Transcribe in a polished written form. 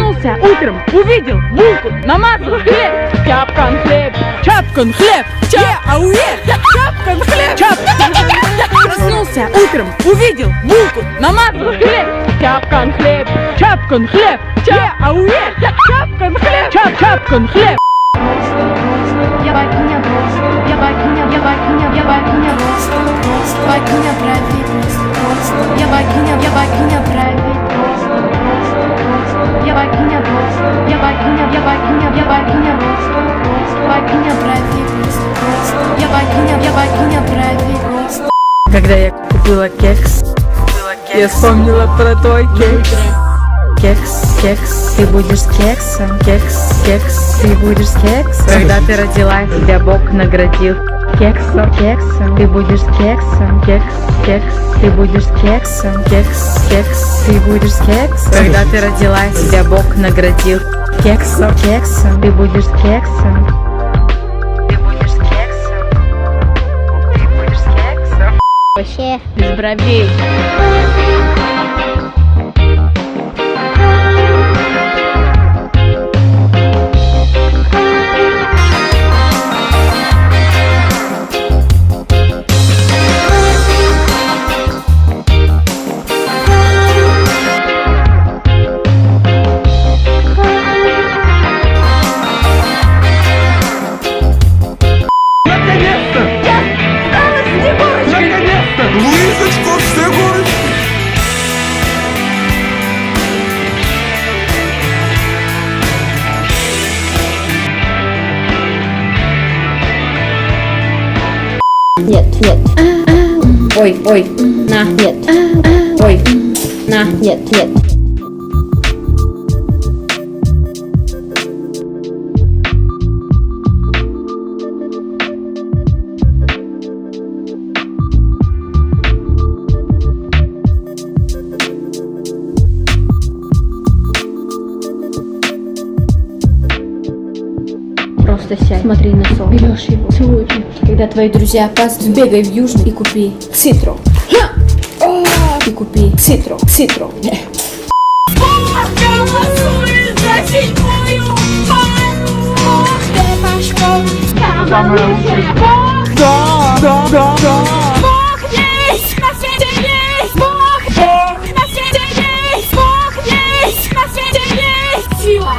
Проснулся утром, увидел булку, намазал хлеб. Чапкан хлеб, чапкан хлеб, чапкан хлеб, Проснулся утром, увидел булку, намазал хлеб. Чапкан хлеб, чапкан хлеб, чапкан хлеб, чапкан хлеб. Я богиня рост, я богиня, я богиня, я богиня рост, богиня праведность, я богиня праведность, я богиня рост, я богиня, я богиня, я богиня рост, богиня праведность, я богиня праведность. Когда я купила кекс, я вспомнила про твой кекс. Кекс, ты будешь кексом, кекс, ты будешь кексом. Когда ты родилась, тебя Бог наградил кексом, ты будешь кексом, кекс, ты будешь кексом, кекс, ты будешь кексом. Когда ты родилась, тебя Бог наградил кексом, ты будешь кексом. Вообще без бровей. Лисочко, все горить. Нет. Ой, на, нет. Ой, на, нет. Просто сядь, смотри на сон, берешь его, целуешь его. Когда твои друзья опаздывают, бегай в Южный и купи цитру. И купи цитру. Самое лучшее. Да. Бог есть, на свете есть, Бог на свете есть, Бог есть, на свете есть, сила,